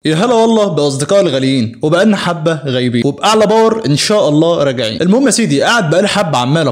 يا هلا والله باصدقائي الغاليين، وبقالنا حبه غايبين وباعلى باور ان شاء الله راجعين. المهم يا سيدي، قاعد بقالي حبه عمال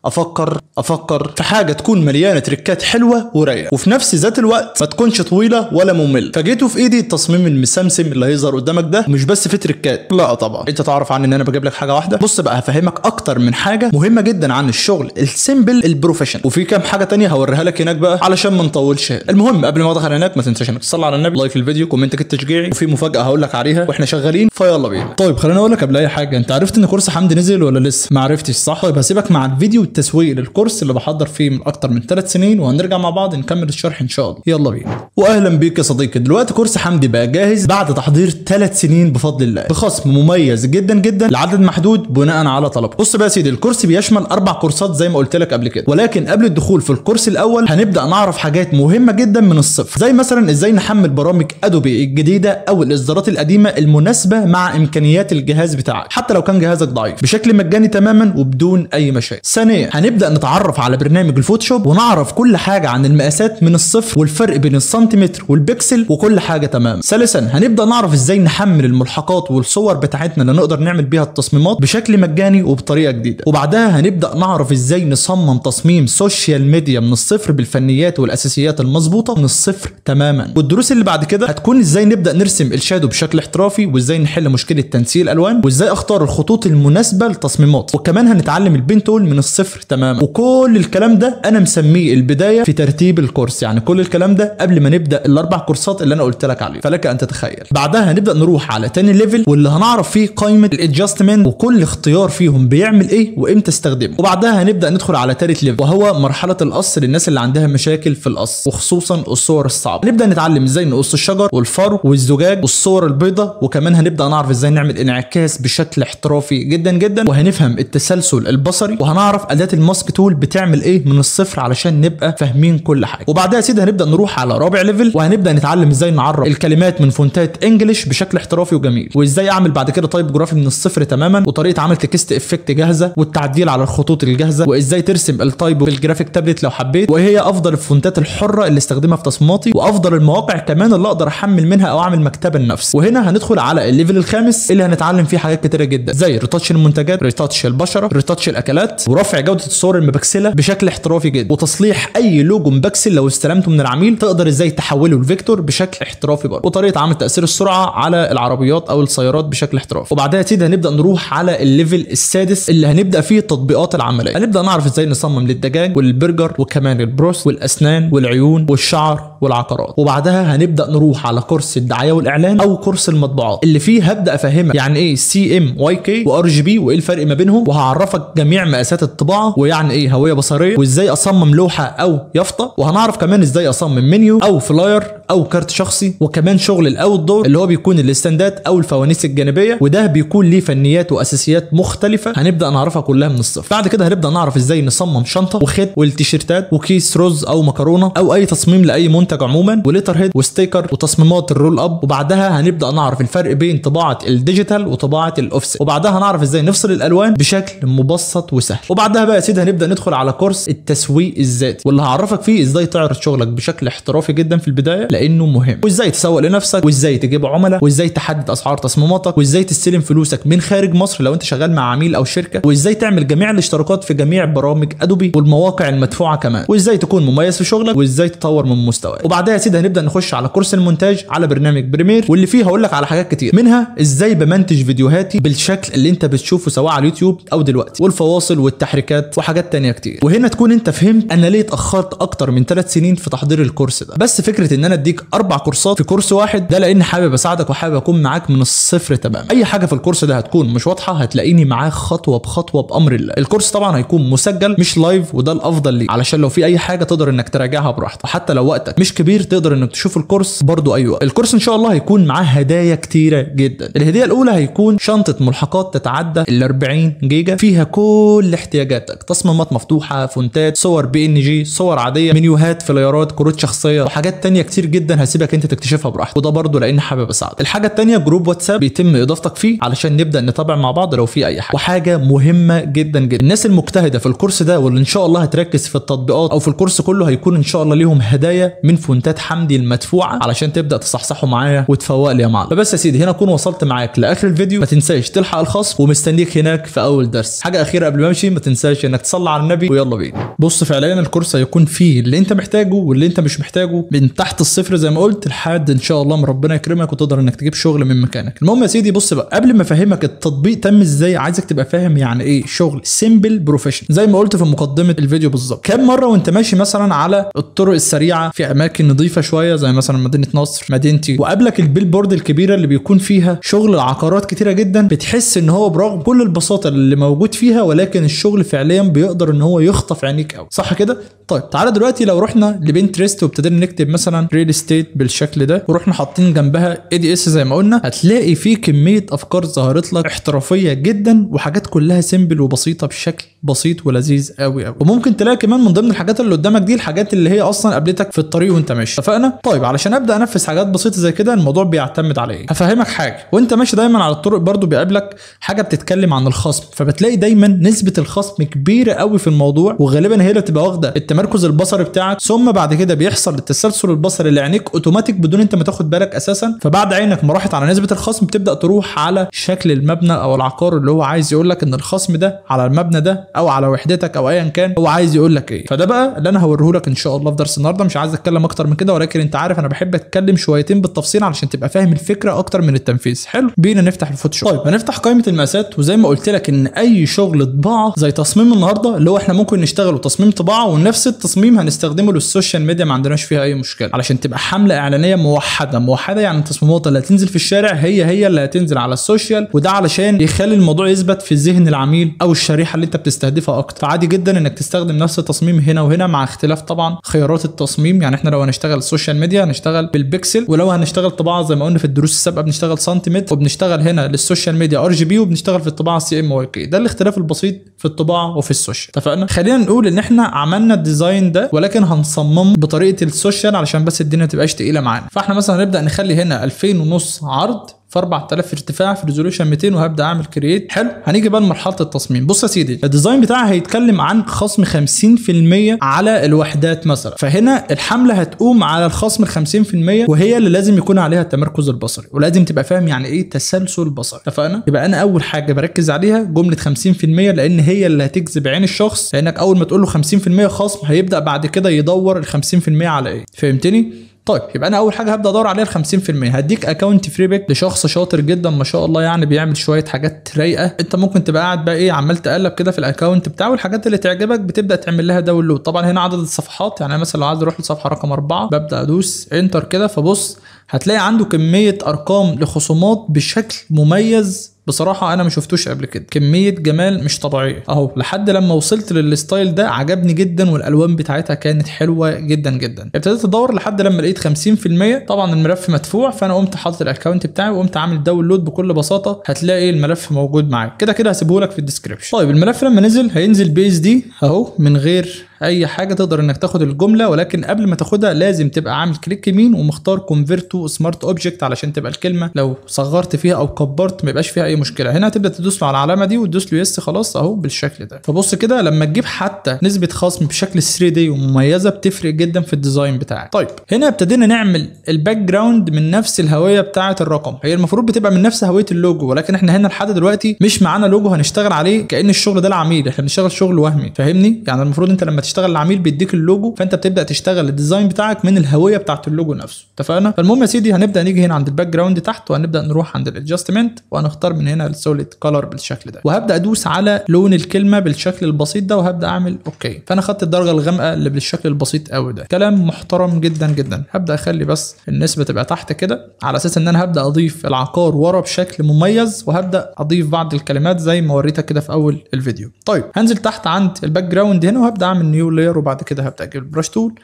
افكر في حاجه تكون مليانه تريكات حلوه ورايقه، وفي نفس ذات الوقت ما تكونش طويله ولا ممل. فجيته في ايدي التصميم المسمسم اللي هيظهر قدامك ده، مش بس في تريكات، لا طبعا انت تعرف عني ان انا بجيب لك حاجه واحده. بص بقى، هفهمك اكتر من حاجه مهمه جدا عن الشغل السيمبل البروفيشنال، وفي كام حاجه تانية هوريها لك هناك بقى علشان ما نطولش. المهم قبل ما ادخل هناك، ما تنساش انك تصلي على النبي، لايك الفيديو، كومنتك التشجيعي، وفي مفاجاه هقول لك عليها واحنا شغالين، فيلا بينا. طيب خليني اقول لك قبل اي حاجه، انت عرفت ان كورس حمدي نزل ولا لسه؟ ما عرفتش صح؟ طيب هسيبك مع الفيديو التسويق للكورس اللي بحضر فيه من اكتر من 3 سنين، وهنرجع مع بعض نكمل الشرح ان شاء الله. يلا بينا. واهلا بيك يا صديقي. دلوقتي كورس حمدي بقى جاهز بعد تحضير 3 سنين بفضل الله، بخصم مميز جدا جدا لعدد محدود بناء على طلب. بص بقى يا سيدي، الكورس بيشمل 4 كورسات زي ما قلت لك قبل كده، ولكن قبل الدخول في الكورس الاول هنبدا نعرف حاجات مهمه جدا من الصفر، زي مثلا ازاي نحمل برامج ادوبي الجديده او الاصدارات القديمه المناسبه مع امكانيات الجهاز بتاعك، حتى لو كان جهازك ضعيف، بشكل مجاني تماما وبدون اي مشاكل. ثانيا هنبدا نتعرف على برنامج الفوتوشوب، ونعرف كل حاجه عن المقاسات من الصفر والفرق بين السنتيمتر والبكسل وكل حاجه تمام. ثالثا هنبدا نعرف ازاي نحمل الملحقات والصور بتاعتنا اللي نقدر نعمل بيها التصميمات بشكل مجاني وبطريقه جديده. وبعدها هنبدا نعرف ازاي نصمم تصميم سوشيال ميديا من الصفر بالفنيات والاساسيات المظبوطه من الصفر تماما. والدروس اللي بعد كده هتكون ازاي نبدا نرسم الشادو بشكل احترافي، وازاي نحل مشكله تنسيق الالوان، وازاي اختار الخطوط المناسبه للتصميمات، وكمان هنتعلم البين تول من الصفر تماما. وكل الكلام ده انا مسميه البدايه في ترتيب الكورس، يعني كل الكلام ده قبل ما نبدا ال4 كورسات اللي انا قلت لك عليه، فلك ان تتخيل. بعدها هنبدا نروح على تاني ليفل، واللي هنعرف فيه قائمه الادجستمنت، وكل اختيار فيهم بيعمل ايه وامتى استخدمه. وبعدها هنبدا ندخل على تالت ليفل، وهو مرحله القص للناس اللي عندها مشاكل في القص، وخصوصا الصور الصعبه. نبدا نتعلم ازاي نقص الشجر والفرو والزجاج والصور البيضاء، وكمان هنبدا نعرف ازاي نعمل انعكاس بشكل احترافي جدا جدا، وهنفهم التسلسل البصري، وهنعرف اداه الماسك تول بتعمل ايه من الصفر علشان نبقى فاهمين كل حاجه. وبعدها يا سيدي هنبدا نروح على رابع ليفل، وهنبدا نتعلم ازاي نعرف الكلمات من فونتات انجلش بشكل احترافي وجميل، وازاي اعمل بعد كده تايب جرافي من الصفر تماما، وطريقه عمل تكست افكت جاهزه، والتعديل على الخطوط الجاهزه، وازاي ترسم التايب بالجرافيك تابلت لو حبيت، وايه هي افضل الفونتات الحره اللي استخدمها في تصميماتي، وافضل المواقع كمان اللي اقدر احمل منها او اعمل مكتبه لنفسي. وهنا هندخل على الليفل الخامس اللي هنتعلم فيه حاجات كتيره جدا، زي ريتاتش المنتجات، ريتاتش البشره، ريتاتش الاكلات، ورفع جوده الصور المبكسله بشكل احترافي جدا، وتصليح اي لوجو مبكسل لو استلمته من العميل تقدر ازاي تحوله لفيكتور بشكل احترافي برضه، وطريقه عمل تاثير السرعه على العربيات او السيارات بشكل احترافي. وبعدها يا سيدي هنبدا نروح على الليفل السادس اللي هنبدا فيه التطبيقات العمليه. هنبدا نعرف ازاي نصمم للدجاج والبرجر، وكمان البروس والاسنان والعيون والشعر والعقارات. وبعدها هنبدا نروح على كورس الدعايه والاعلان او كورس المطبوعات، اللي فيه هبدا افهمك يعني ايه CMYK وRGB وايه الفرق ما بينهم، وهعرفك جميع مقاسات الطباعه، ويعني ايه هويه بصريه، وازاي اصمم لوحه او يافطه، وهنعرف كمان ازاي اصمم منيو او فلاير او كارت شخصي، وكمان شغل الاوت دور اللي هو بيكون الاستندات او الفوانيس الجانبيه، وده بيكون ليه فنيات واساسيات مختلفه هنبدا نعرفها كلها من الصفر. بعد كده هنبدا نعرف ازاي نصمم شنطه وخيط والتيشيرتات وكيس رز او مكرونه او اي تصميم لاي منتج عموما، وليتر هيد وستيكر وتصميمات الرول اب. وبعدها هنبدا نعرف الفرق بين طباعه الديجيتال وطباعه الاوفست، وبعدها هنعرف ازاي نفصل الالوان بشكل مبسط وسهل. وبعدها بقى يا سيدي هنبدا ندخل على كورس التسويق الذاتي، واللي هعرفك فيه ازاي تعرض شغلك بشكل احترافي جدا في البدايه لانه مهم، وازاي تسوق لنفسك، وازاي تجيب عملاء، وازاي تحدد اسعار تصميماتك، وازاي تستلم فلوسك من خارج مصر لو انت شغال مع عميل او شركه، وازاي تعمل جميع الاشتراكات في جميع برامج ادوبي والمواقع المدفوعه كمان، وازاي تكون مميز في شغلك، وازاي تطور من مستواك. وبعدها يا سيدي هنبدا نخش على كورس المونتاج على برنامج بريمير، واللي فيه هقول لك على حاجات كتير، منها ازاي بمنتج فيديوهاتي بالشكل اللي انت بتشوفه سواء على اليوتيوب او دلوقتي، والفواصل والتحريكات وحاجات تانية كتير. وهنا تكون انت فهمت انا ليه اتاخرت اكتر من 3 سنين في تحضير الكورس ده. بس فكره ان انا اديك 4 كورسات في كورس واحد ده لان حابب اساعدك وحابب اكون معاك من الصفر تمام. اي حاجه في الكورس ده هتكون مش واضحه هتلاقيني معاك خطوه بخطوه بامر الله. الكورس طبعا هيكون مسجل مش لايف، وده الافضل ليك علشان لو في اي حاجه تقدر انك تراجعها براحتك، وحتى لو وقتك مش كبير تقدر انك تشوف الكورس برضو اي وقت. الكورس ان شاء الله هيكون معاه هدايا كتيره جدا. الهديه الاولى هيكون شنطه ملحقات تتعدى ال 40 جيجا، فيها كل احتياجاتك، تصميمات مفتوحه، فونتات، صور PNG، صور عاديه، منيوهات، فلايرات، كروت شخصيه، وحاجات تانية كتير جدا هسيبك انت تكتشفها براحتك، وده برضه لان حابب اساعدك. الحاجه الثانيه جروب واتساب بيتم اضافتك فيه علشان نبدا نتابع مع بعض لو في اي حاجه. وحاجه مهمه جدا جدا، الناس المجتهده في الكورس ده واللي ان شاء الله هتركز في التطبيقات او في الكورس كله هيكون ان شاء الله ليهم هدايا من فونتات حمدي المدفوعه علشان تبدا تصحصحوا معايا وتفوق لي يا معلم. فبس يا سيدي هنا اكون وصلت معاك لاخر الفيديو، ما تنساش تلحق الخصم ومستنيك هناك في اول درس. حاجه اخيره قبل ما امشي، ما تنساش انك تصلي على النبي ويلا بينا. بص فعليا الكورس هيكون فيه اللي انت محتاجه واللي انت مش محتاجه من تحت الصفر زي ما قلت لحد ان شاء الله ما ربنا يكرمك وتقدر انك تجيب شغل من مكانك. المهم يا سيدي بص بقى، قبل ما افهمك التطبيق تم ازاي عايزك تبقى فاهم يعني ايه شغل سيمبل بروفيشنال زي ما قلت في مقدمه الفيديو بالظبط. كم مره وانت ماشي مثلا على الطرق السريعه في اماكن نظيفه شويه زي مثلا مدينه نصر، مدينتي، وقابلك البيل بورد الكبيره اللي بيكون فيها شغل عقارات كتيره جدا، بتحس ان هو برغم كل البساطه اللي موجود فيها ولكن الشغل فعليا بيقدر ان هو يخطف عينيك قوي، صح كده؟ طيب تعالى دلوقتي لو رحنا لبنترست وابتدينا نكتب مثلا ريل استيت بالشكل ده ورحنا حاطين جنبها ADS زي ما قلنا، هتلاقي فيه كميه افكار ظهرت لك احترافيه جدا وحاجات كلها سيمبل وبسيطه بشكل بسيط ولذيذ قوي قوي. وممكن تلاقي كمان من ضمن الحاجات اللي قدامك دي الحاجات اللي هي اصلا قابلتك في الطريق وانت ماشي، اتفقنا؟ طيب علشان ابدا انفذ حاجات بسيطه زي كده الموضوع بيعتمد على ايه؟ هفهمك حاجه. وانت ماشي دايما على الطرق برضو بيقابلك حاجه بتتكلم عن الخصم، فبتلاقي دايما نسبه الخصم كبيره قوي في الموضوع، وغالبا هي اللي بتبقى واخده التمركز البصري بتاعك، ثم بعد كده بيحصل التسلسل البصري لعينيك اوتوماتيك بدون انت ما تاخد بالك اساسا. فبعد عينك ما راحت على نسبه الخصم بتبدا تروح على شكل المبنى او العقار اللي هو عايز يقول لك ان الخصم ده على المبنى ده او على وحدتك او ايا كان هو عايز يقول لك ايه. فده بقى اللي انا هوريه لك ان شاء الله في درس النهارده. مش عايز اتكلم اكتر من كده، ولكن انت عارف انا بحب اتكلم شويتين بالتفصيل علشان تبقى فاهم الفكره اكتر من التنفيذ. حلو، بينا نفتح الفوتوشوب. طيب هنفتح قائمه المقاسات، وزي ما قلت لك ان اي شغل طباعه زي تصميم النهارده اللي هو احنا ممكن نشتغله تصميم طباعه، ونفس التصميم هنستخدمه للسوشيال ميديا ما عندناش فيها اي مشكله، علشان تبقى حمله اعلانيه موحده يعني التصميمات اللي هتنزل في الشارع هي اللي هتنزل على السوشيال، وده علشان يخلي الموضوع يثبت في ذهن العميل او الشريحه اللي انت بتستهدفها اكتر. فعادي جدا انك تستخدم نفس التصميم هنا وهنا مع اختلاف طبعا خيارات التصميم. يعني احنا لو هنشتغل السوشيال ميديا هنشتغل بالبكسل، ولو هنشتغل طباعه زي ما قلنا في الدروس السابقه بنشتغل سنتيمتر، وبنشتغل هنا للسوشيال ميديا RGB، وبنشتغل في الطباعه CMYK. ده الاختلاف البسيط في الطباعه وفي السوشيال، اتفقنا؟ خلينا نقول ان احنا عملنا الديزاين ده ولكن هنصممه بطريقه السوشيال علشان بس الدنيا ما تبقاش تقيله معانا. فاحنا مثلا هنبدا نخلي هنا 2050 عرض في 4000 ارتفاع في ريزولوشن 200، وهبدا اعمل كرييت. حلو، هنيجي بقى لمرحله التصميم. بص يا سيدي الديزاين بتاعها هيتكلم عن خصم 50% على الوحدات مثلا، فهنا الحمله هتقوم على الخصم ال 50% وهي اللي لازم يكون عليها التمركز البصري، ولازم تبقى فاهم يعني ايه تسلسل بصري، اتفقنا؟ يبقى انا اول حاجه بركز عليها جمله 50% لان هي اللي هتجذب عين الشخص، لانك اول ما تقول له 50% خصم هيبدا بعد كده يدور ال 50% على ايه، فهمتني؟ طيب يبقى انا اول حاجه هبدا ادور عليها ال 50%. هديك اكونت فري بيك لشخص شاطر جدا ما شاء الله، يعني بيعمل شويه حاجات رايقه. انت ممكن تبقى قاعد بقى ايه عمال تقلب كده في الاكونت بتاعه، والحاجات اللي تعجبك بتبدا تعمل لها داونلود. طبعا هنا عدد الصفحات، يعني مثلا لو عايز اروح لصفحه رقم 4 ببدا ادوس انتر كده، فبص هتلاقي عنده كميه ارقام لخصومات بشكل مميز بصراحه انا ما شفتوش قبل كده، كميه جمال مش طبيعيه اهو. لحد لما وصلت للستايل ده عجبني جدا، والالوان بتاعتها كانت حلوه جدا جدا. ابتديت ادور لحد لما لقيت 50%. طبعا الملف مدفوع، فانا قمت حاطط الاكونت بتاعي وقمت عامل داونلود بكل بساطه. هتلاقي الملف موجود معاك كده كده، هسيبه لك في الديسكربشن. طيب الملف لما نزل هينزل PSD اهو من غير اي حاجه، تقدر انك تاخد الجمله، ولكن قبل ما تاخدها لازم تبقى عامل كليك يمين ومختار كونفيرت تو سمارت اوبجكت علشان تبقى الكلمه لو صغرت فيها او كبرت ما يبقاش فيها اي مشكله. هنا هتبدا تدوس له على العلامه دي وتدوس له يس، خلاص اهو بالشكل ده. فبص كده لما تجيب حتى نسبه خصم بشكل 3D ومميزه بتفرق جدا في الديزاين بتاعك. طيب هنا ابتدينا نعمل الباك جراوند من نفس الهويه بتاعه الرقم، هي المفروض بتبقى من نفس هويه اللوجو، ولكن احنا هنا لحد دلوقتي مش معانا لوجو هنشتغل عليه كأن الشغل ده العميل، احنا بنشتغل شغل وهمي، فاهمني؟ يعني المفروض انت لما تشتغل العميل بيديك اللوجو، فانت بتبدا تشتغل الديزاين بتاعك من الهويه بتاعه اللوجو نفسه، اتفقنا؟ فالمهم يا سيدي هنبدا نيجي هنا عند الباك جراوند تحت، وهنبدا نروح عند الادجستمنت، وهنختار من هنا السوليد كلر بالشكل ده، وهبدا ادوس على لون الكلمه بالشكل البسيط ده، وهبدا اعمل اوكي. فانا خدت الدرجه الغامقه اللي بالشكل البسيط قوي ده، كلام محترم جدا جدا. هبدا اخلي بس النسبه تبقى تحت كده على اساس ان انا هبدا اضيف العقار ورا بشكل مميز، وهبدا اضيف بعض الكلمات زي ما وريتك كده في اول الفيديو. طيب هنزل تحت عند الباك جراوند هنا، وهبدا اعمل نيو لاير، وبعد كده هبدا اجيب البراش تول،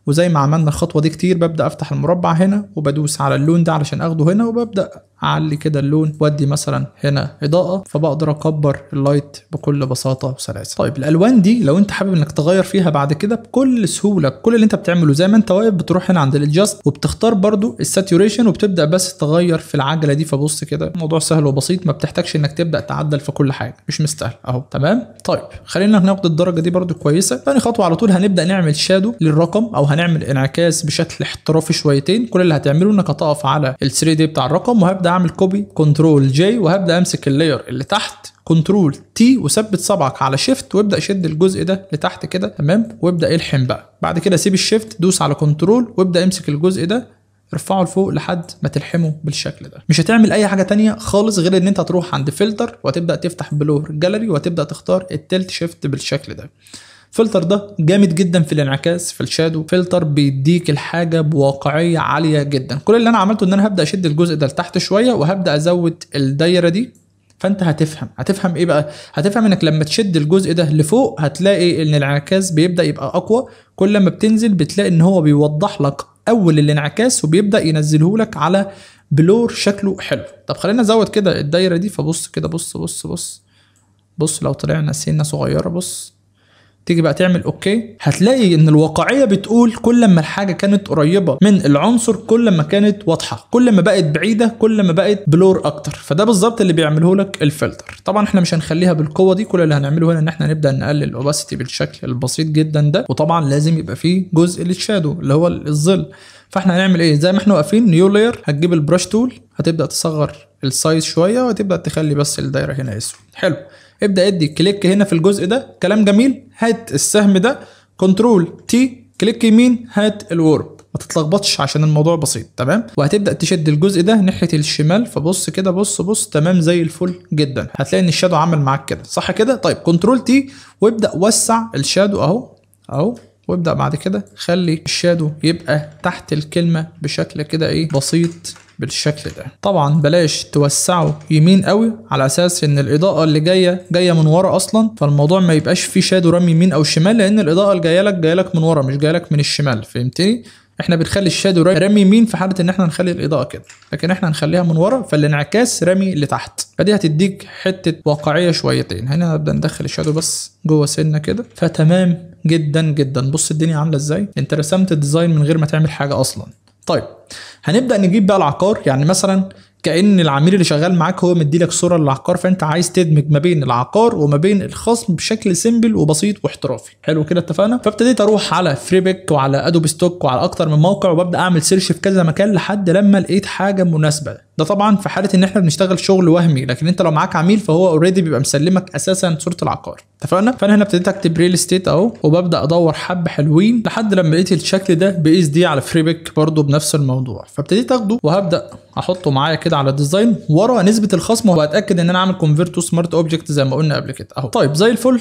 وزي ما عملنا الخطوه دي كتير ببدا افتح المربع هنا وبدوس على اللون ده علشان اخده هنا، وببدا اعلي كده اللون وادي مثلا هنا اضاءه، فبقدر اكبر اللايت بكل بساطه وسلاسه. طيب الالوان دي لو انت حابب انك تغير فيها بعد كده بكل سهوله، كل اللي انت بتعمله زي ما انت واقف بتروح هنا عند الادجاست وبتختار برضو الساتوريشن وبتبدا بس تغير في العجله دي. فبص كده الموضوع سهل وبسيط، ما بتحتاجش انك تبدا تعدل في كل حاجه، مش مستاهل اهو. تمام. طيب خلينا ناخد الدرجه دي برضو كويسه. ثاني خطوه على طول هنبدا نعمل شادو للرقم او هنعمل انعكاس بشكل احترافي شويتين. كل اللي هتعمله انك هتقف على ال 3 دي بتاع الرقم وهبدا اعمل كوبي كنترول جي، وهبدا امسك اللاير اللي تحت كنترول تي وثبت صبعك على شيفت وابدا شد الجزء ده لتحت كده. تمام. وابدا الحم بقى. بعد كده سيب الشيفت، دوس على كنترول وابدا امسك الجزء ده ارفعه لفوق لحد ما تلحمه بالشكل ده. مش هتعمل اي حاجه تانية خالص غير ان انت هتروح عند فلتر وتبدا تفتح بلور جاليري وتبدا تختار التلت شيفت بالشكل ده. فلتر ده جامد جدا في الانعكاس في الشادو، فلتر بيديك الحاجه بواقعيه عاليه جدا. كل اللي انا عملته ان انا هبدا اشد الجزء ده لتحت شويه وهبدا ازود الدايره دي. فانت هتفهم ايه بقى؟ هتفهم انك لما تشد الجزء ده لفوق هتلاقي ان الانعكاس بيبدا يبقى اقوى. كل ما بتنزل بتلاقي ان هو بيوضح لك اول الانعكاس وبيبدا ينزله لك على بلور شكله حلو. طب خلينا نزود كده الدايره دي. فبص كده، بص لو طلعنا سنه صغيره، بص تيجي بقى تعمل اوكي، هتلاقي ان الواقعيه بتقول كل ما الحاجه كانت قريبه من العنصر كل ما كانت واضحه، كل ما بقت بعيده كل ما بقت بلور اكتر. فده بالظبط اللي بيعمله لك الفلتر. طبعا احنا مش هنخليها بالقوه دي، كل اللي هنعمله هنا ان احنا نبدا نقلل الاوباسيتي بالشكل البسيط جدا ده. وطبعا لازم يبقى فيه جزء للشادو اللي هو الظل. فاحنا هنعمل ايه؟ زي ما احنا واقفين نيو لاير، هتجيب البرش تول، هتبدا تصغر السايز شويه وتبدا تخلي بس الدايره هنا اسود. حلو. ابدا ادي كليك هنا في الجزء ده، كلام جميل. هات السهم ده كنترول تي، كليك يمين، هات الورب. ما تتلخبطش عشان الموضوع بسيط. تمام. وهتبدا تشد الجزء ده ناحيه الشمال. فبص كده، بص تمام زي الفل جدا. هتلاقي ان الشادو عمل معاك كده، صح كده؟ طيب كنترول تي وابدا وسع الشادو اهو وابدا بعد كده خلي الشادو يبقى تحت الكلمه بشكل كده ايه بسيط بالشكل ده. طبعا بلاش توسعه يمين قوي على اساس ان الاضاءه اللي جايه من ورا اصلا، فالموضوع ما يبقاش فيه شادو رامي يمين او شمال، لان الاضاءه اللي جايه لك من ورا مش جايه لك من الشمال. فهمتني؟ احنا بنخلي الشادو رامي يمين في حاله ان احنا نخلي الاضاءه كده، لكن احنا هنخليها من ورا فالانعكاس رامي لتحت. فدي هتديك حته واقعيه شويتين. هنا نبدا ندخل الشادو بس جوه سنه كده، فتمام جدا جدا. بص الدنيا عامله ازاي، انت رسمت الديزاين من غير ما تعمل حاجه اصلا. طيب هنبدا نجيب بقى العقار. يعني مثلا كأن العميل اللي شغال معاك هو مديلك صورة للعقار، فانت عايز تدمج ما بين العقار وما بين الخصم بشكل سيمبل وبسيط واحترافي. حلو كده، اتفقنا؟ فابتديت اروح على فريبك وعلى ادوبي ستوك وعلى اكتر من موقع وببدا اعمل سيرش في كذا مكان لحد لما لقيت حاجة مناسبة. ده طبعا في حالة ان احنا بنشتغل شغل وهمي، لكن انت لو معاك عميل فهو اوريدي بيبقى مسلمك اساسا صورة العقار. اتفقنا؟ فانا هنا ابتديت اكتب ريل استيت اهو، وببدا ادور حبة حلوين لحد لما لقيت الشكل ده بايس دي على فريبك برضو بنفس الموضوع. فابتديت اخده وهبدا احطه معايا كده على الديزاين ورا نسبه الخصم، واتاكد ان انا اعمل كونفيرت تو سمارت اوبجكت زي ما قلنا قبل كده اهو. طيب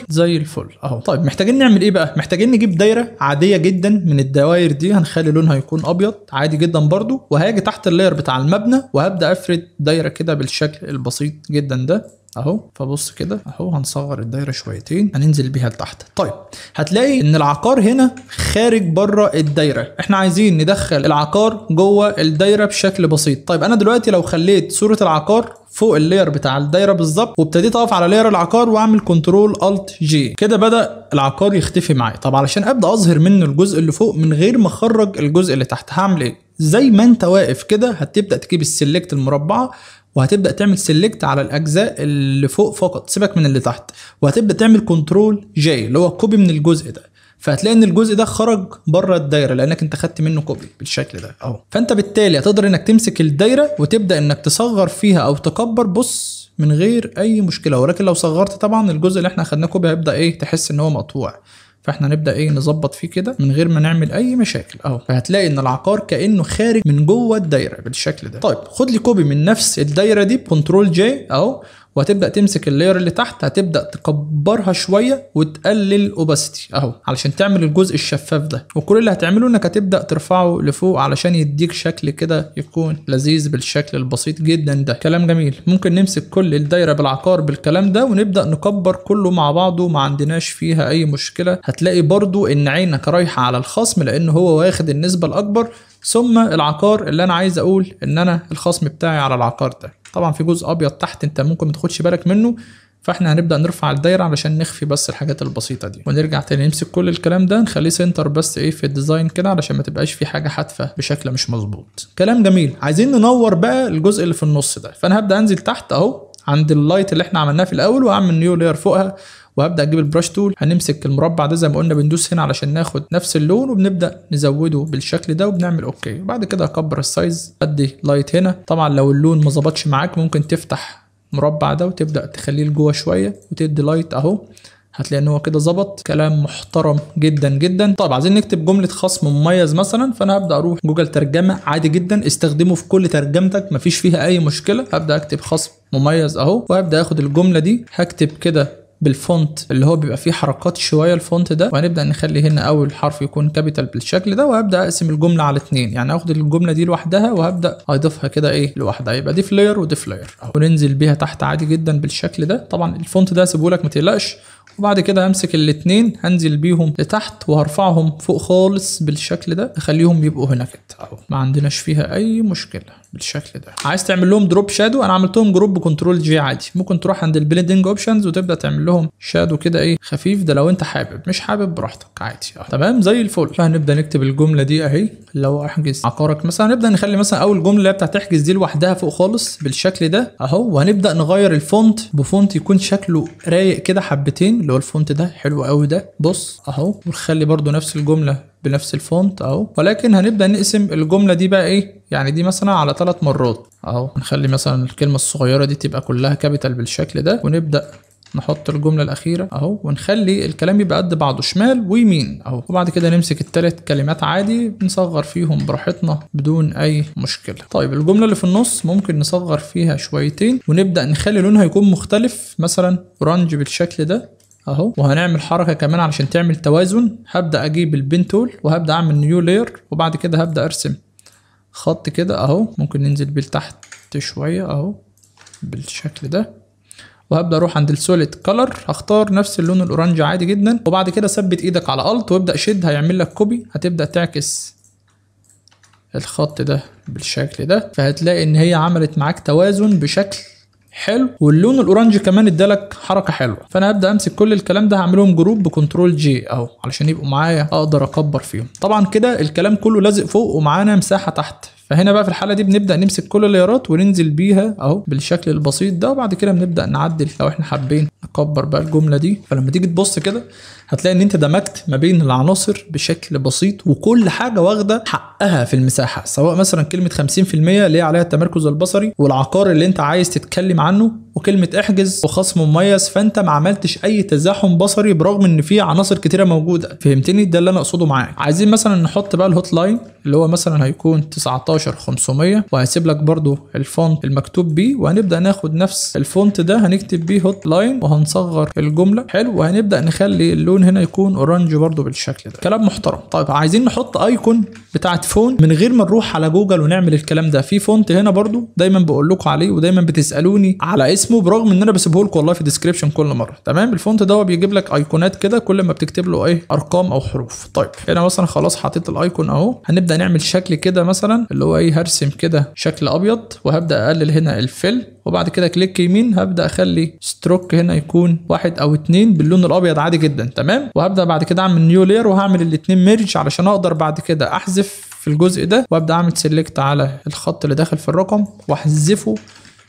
زي الفل اهو. طيب محتاجين نعمل ايه بقى؟ محتاجين نجيب دايره عاديه جدا من الدوائر دي، هنخلي لونها يكون ابيض عادي جدا برضو، وهاجي تحت اللاير بتاع المبنى وهبدا افرد دايره كده بالشكل البسيط جدا ده اهو. فبص كده اهو، هنصغر الدايره شويتين، هننزل بيها لتحت. طيب هتلاقي ان العقار هنا خارج بره الدايره، احنا عايزين ندخل العقار جوه الدايره بشكل بسيط. طيب انا دلوقتي لو خليت صوره العقار فوق اللاير بتاع الدايره بالظبط وابتديت اقف على لاير العقار واعمل كنترول الت جي كده، بدا العقار يختفي معايا. طب علشان ابدا اظهر منه الجزء اللي فوق من غير ما اخرج الجزء اللي تحت هعمل ايه؟ زي ما انت واقف كده هتبدا تجيب السلكت المربعه وهتبدا تعمل سيلكت على الاجزاء اللي فوق فقط، سيبك من اللي تحت، وهتبدا تعمل كنترول جي اللي هو كوبي من الجزء ده. فهتلاقي ان الجزء ده خرج بره الدايره لانك انت خدت منه كوبي بالشكل ده اهو. فانت بالتالي هتقدر انك تمسك الدايره وتبدا انك تصغر فيها او تكبر بص من غير اي مشكله، ولكن لو صغرت طبعا الجزء اللي احنا خدناه كوبي هيبدا ايه تحس ان هو مقطوع. فاحنا نبدا ايه نظبط فيه كده من غير ما نعمل اي مشاكل اهو. فهتلاقي ان العقار كانه خارج من جوه الدايره بالشكل ده. طيب خد لي كوبي من نفس الدايره دي بكنترول جي اهو، وهتبدا تمسك اللاير اللي تحت هتبدا تكبرها شويه وتقلل اوباسيتي اهو علشان تعمل الجزء الشفاف ده. وكل اللي هتعمله انك هتبدا ترفعه لفوق علشان يديك شكل كده يكون لذيذ بالشكل البسيط جدا ده. كلام جميل. ممكن نمسك كل الدايره بالعقار بالكلام ده ونبدا نكبر كله مع بعضه، ما عندناش فيها اي مشكله. هتلاقي برضو ان عينك رايحه على الخصم لان هو واخد النسبه الاكبر، ثم العقار اللي انا عايز اقول ان انا الخصم بتاعي على العقار ده. طبعا في جزء ابيض تحت انت ممكن ما تاخدش بالك منه، فاحنا هنبدا نرفع الدايره علشان نخفي بس الحاجات البسيطه دي، ونرجع تاني نمسك كل الكلام ده نخليه سنتر بس ايه في الديزاين كده علشان ما تبقاش في حاجه حادفه بشكل مش مظبوط. كلام جميل. عايزين ننور بقى الجزء اللي في النص ده، فانا هبدا انزل تحت اهو عند اللايت اللي احنا عملناه في الاول، واعمل نيو لاير فوقها، وهبدا اجيب البراش تول. هنمسك المربع ده زي ما قلنا، بندوس هنا علشان ناخد نفس اللون، وبنبدا نزوده بالشكل ده وبنعمل اوكي. وبعد كده اكبر السايز، ادي لايت هنا. طبعا لو اللون ما ظبطش معاك ممكن تفتح مربع ده وتبدا تخليه لجوه شويه وتدي لايت اهو، هتلاقي ان هو كده ظبط. كلام محترم جدا جدا. طب عايزين نكتب جمله خصم مميز مثلا، فانا هبدا اروح جوجل ترجمه عادي جدا، استخدمه في كل ترجمتك مفيش فيها اي مشكله. هبدا اكتب خصم مميز اهو، وهبدا اخد الجمله دي هكتب كده بالفونت اللي هو بيبقى فيه حركات شويه الفونت ده، وهنبدا نخلي هنا اول حرف يكون كابيتال بالشكل ده، وهبدا اقسم الجمله على 2. يعني اخد الجمله دي لوحدها وهبدا اضيفها كده ايه لوحدها، يبقى دي لاير ودي لاير اهو، وننزل بيها تحت عادي جدا بالشكل ده. طبعا الفونت ده سيبه لك ما تقلقش. وبعد كده همسك الاثنين هنزل بيهم لتحت وهرفعهم فوق خالص بالشكل ده، اخليهم يبقوا هنا كده اهو، ما عندناش فيها اي مشكله بالشكل ده. عايز تعمل لهم دروب شادو، انا عملتهم جروب بكنترول جي عادي. ممكن تروح عند البليندنج اوبشنز وتبدا تعمل لهم شادو كده ايه خفيف، ده لو انت حابب. مش حابب براحتك عادي اهو، تمام زي الفل. فهنبدا نكتب الجمله دي اهي، لو احجز عقارك مثلا نبدا نخلي مثلا اول جمله اللي بتاعت احجز دي لوحدها فوق خالص بالشكل ده اهو، وهنبدا نغير الفونت بفونت يكون شكله رايق كده حبتين، اللي هو الفونت ده حلو قوي ده، بص اهو. ونخلي برده نفس الجمله بنفس الفونت اهو، ولكن هنبدا نقسم الجمله دي بقى ايه، يعني دي مثلا على 3 مرات اهو. نخلي مثلا الكلمه الصغيره دي تبقى كلها كابيتال بالشكل ده، ونبدا نحط الجمله الاخيره اهو، ونخلي الكلام يبقى قد بعضه شمال ويمين اهو. وبعد كده نمسك الثلاث كلمات عادي نصغر فيهم براحتنا بدون اي مشكله. طيب الجمله اللي في النص ممكن نصغر فيها شويتين، ونبدا نخلي لونها يكون مختلف مثلا اورنج بالشكل ده اهو. وهنعمل حركه كمان علشان تعمل توازن. هبدا اجيب البين تول وهبدا اعمل نيو لاير، وبعد كده هبدا ارسم خط كده اهو، ممكن ننزل بيه لتحت شويه اهو بالشكل ده. وهبدا اروح عند السوليد كلر، هختار نفس اللون الاورنج عادي جدا. وبعد كده ثبت ايدك على الت وابدا شد، هيعمل لك كوبي. هتبدا تعكس الخط ده بالشكل ده، فهتلاقي ان هي عملت معاك توازن بشكل حلو، واللون الاورنج كمان ادالك حركه حلوه. فانا هبدا امسك كل الكلام ده هعملهم جروب بكنترول جي اهو علشان يبقوا معايا اقدر اكبر فيهم. طبعا كده الكلام كله لازق فوق ومعانا مساحه تحت، فهنا بقى في الحاله دي بنبدا نمسك كل اللايرات وننزل بيها اهو بالشكل البسيط ده. وبعد كده بنبدا نعدل لو احنا حابين نكبر بقى الجمله دي. فلما تيجي تبص كده هتلاقي ان انت دمجت ما بين العناصر بشكل بسيط، وكل حاجه واخده حقها في المساحه، سواء مثلا كلمه 50% اللي هي عليها التمركز البصري، والعقار اللي انت عايز تتكلم عنه، وكلمه احجز وخصم مميز. فانت ما عملتش اي تزاحم بصري برغم ان في عناصر كتيره موجوده. فهمتني؟ ده اللي انا اقصده معاك. عايزين مثلا نحط بقى الهوت لاين اللي هو مثلا هيكون 19500، وهسيب لك برضو الفونت المكتوب بيه، وهنبدا ناخد نفس الفونت ده هنكتب بيه هوت لاين، وهنصغر الجمله حلو، وهنبدا نخلي اللون هنا يكون اورنج برضو بالشكل ده. كلام محترم. طيب عايزين نحط ايكون بتاعت فون من غير ما نروح على جوجل ونعمل الكلام ده. في فونت هنا برضو دايما بقول لكم عليه ودايما بتسالوني على اسمه، برغم ان انا بسيبه لكم والله في الديسكربشن كل مره. تمام؟ الفونت ده هو بيجيب لك ايقونات كده كل ما بتكتب له ايه ارقام او حروف. طيب هنا مثلا خلاص حطيت الايكون اهو، هنبدا نعمل شكل كده مثلا اللي هو ايه، هرسم كده شكل ابيض، وهبدا اقلل هنا الفيل، وبعد كده كليك يمين هبدا اخلي ستروك هنا يكون 1 أو 2 باللون الابيض عادي جدا. تمام؟ وهبدا بعد كده اعمل نيو لاير، وهعمل الاثنين ميرج علشان اقدر بعد كده احذف في الجزء ده، وابدا اعمل سيلكت على الخط اللي داخل في الرقم واحذفه،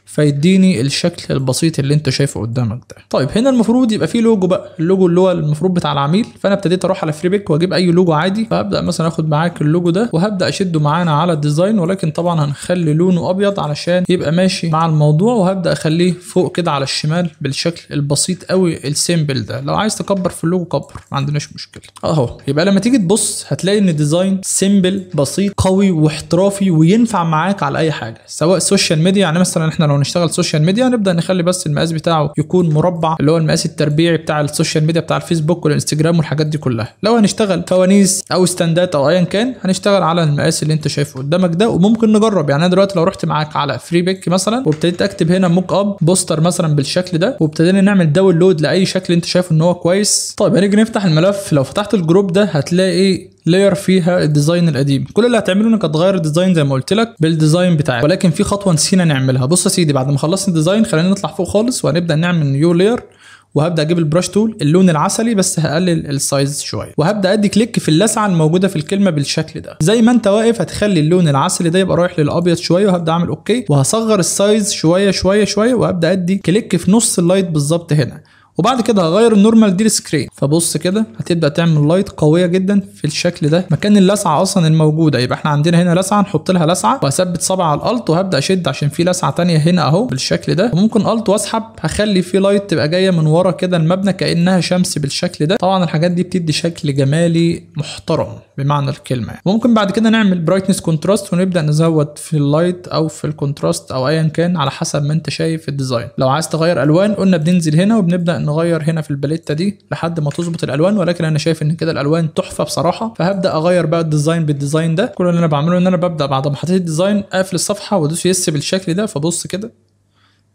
فيديني الشكل البسيط اللي انت شايفه قدامك ده. طيب هنا المفروض يبقى فيه لوجو بقى، اللوجو اللي هو المفروض بتاع العميل. فانا ابتديت اروح على فريبيك واجيب اي لوجو عادي، فهبدا مثلا اخد معاك اللوجو ده وهبدا اشده معانا على الديزاين، ولكن طبعا هنخلي لونه ابيض علشان يبقى ماشي مع الموضوع، وهبدا اخليه فوق كده على الشمال بالشكل البسيط قوي السيمبل ده. لو عايز تكبر في اللوجو كبر، ما عندناش مشكله اهو. يبقى لما تيجي تبص هتلاقي ان الديزاين سيمبل بسيط قوي واحترافي، وينفع معاك على اي حاجه سواء سوشيال ميديا. يعني مثلا احنا لو نشتغل سوشيال ميديا نبدا نخلي بس المقاس بتاعه يكون مربع، اللي هو المقاس التربيعي بتاع السوشيال ميديا بتاع الفيسبوك والانستجرام والحاجات دي كلها. لو هنشتغل فوانيس او ستاندات او ايا كان هنشتغل على المقاس اللي انت شايفه قدامك ده. وممكن نجرب، يعني انا دلوقتي لو رحت معاك على فريبيك مثلا وابتديت اكتب هنا موك اب بوستر مثلا بالشكل ده، وابتدينا نعمل داونلود لاي شكل انت شايف ان هو كويس. طيب هنيجي نفتح الملف، لو فتحت الجروب ده هتلاقي لاير فيها الديزاين القديم. كل اللي هتعمله انك هتغير الديزاين زي ما قلت لك بالديزاين بتاعك، ولكن في خطوه نسينا نعملها. بص يا سيدي، بعد ما خلصنا الديزاين خلينا نطلع فوق خالص وهنبدا نعمل نيو لاير، وهبدا اجيب البراش تول اللون العسلي بس هقلل السايز شويه، وهبدا ادي كليك في اللسعه الموجوده في الكلمه بالشكل ده. زي ما انت واقف هتخلي اللون العسلي ده يبقى رايح للابيض شويه، وهبدا اعمل اوكي، وهصغر السايز شويه شويه شويه، وهبدا ادي كليك في نص اللايت بالظبط هنا، وبعد كده هغير النورمال دي سكرين. فبص كده هتبدا تعمل لايت قويه جدا في الشكل ده مكان اللسعه اصلا الموجوده. يبقى احنا عندنا هنا لسعه، نحط لها لسعه، وهثبت صبع على الالت وهبدا اشد عشان في لسعه ثانيه هنا اهو بالشكل ده، وممكن الت واسحب، هخلي في لايت تبقى جايه من ورا كده المبنى كانها شمس بالشكل ده. طبعا الحاجات دي بتدي شكل جمالي محترم بمعنى الكلمه. ممكن بعد كده نعمل برايتنس كونتراست ونبدا نزود في اللايت او في الكونتراست او ايا كان على حسب ما انت شايف الديزاين. لو عايز تغير الوان قلنا بننزل هنا وبنبدا نغير هنا في الباليته دي لحد ما تظبط الالوان، ولكن انا شايف ان كده الالوان تحفه بصراحه، فهبدا اغير بقى الديزاين بالديزاين ده. كل اللي انا بعمله ان انا ببدا بعد ما حطيت الديزاين اقفل الصفحه وادوس يس بالشكل ده. فبص كده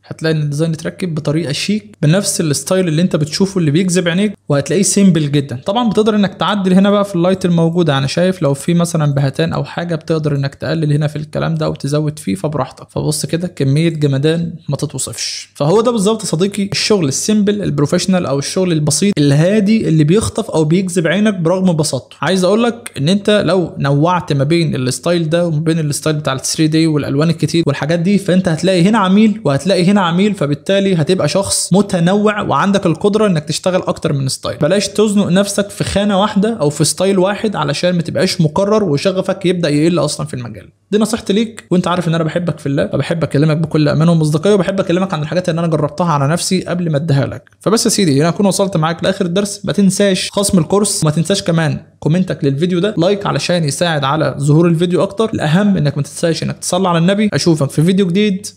هتلاقي ان الديزاين اتركب بطريقه شيك بنفس الستايل اللي انت بتشوفه اللي بيجذب عينيك، وهتلاقيه سيمبل جدا. طبعا بتقدر انك تعدل هنا بقى في اللايت الموجوده، انا شايف لو في مثلا بهتان او حاجه بتقدر انك تقلل هنا في الكلام ده او تزود فيه، فبراحتك. فبص كده كميه جمدان ما تتوصفش. فهو ده بالظبط يا صديقي الشغل السيمبل البروفيشنال او الشغل البسيط الهادي اللي بيخطف او بيجذب عينك برغم بساطته. عايز اقول لك ان انت لو نوعت ما بين الستايل ده وما بين الستايل بتاع ال 3 دي والالوان الكتير والحاجات دي، فانت هتلاقي هنا عميل وهتلاقي هنا عميل، فبالتالي هتبقى شخص متنوع وعندك القدره انك تشتغل اكتر من ستايل. بلاش تزنق نفسك في خانه واحده او في ستايل واحد علشان ما تبقاش مكرر وشغفك يبدا يقل اصلا في المجال. دي نصيحتي ليك، وانت عارف ان انا بحبك في الله، فبحب اكلمك بكل امانه ومصداقيه، وبحب اكلمك عن الحاجات اللي انا جربتها على نفسي قبل ما اديها لك. فبس يا سيدي انا اكون وصلت معاك لاخر الدرس. ما تنساش خصم الكورس، وما تنساش كمان كومنتك للفيديو ده، لايك علشان يساعد على ظهور الفيديو اكتر. الاهم انك ما تنساش انك تصلي على النبي. اشوفك في فيديو جديد.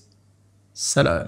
سلام.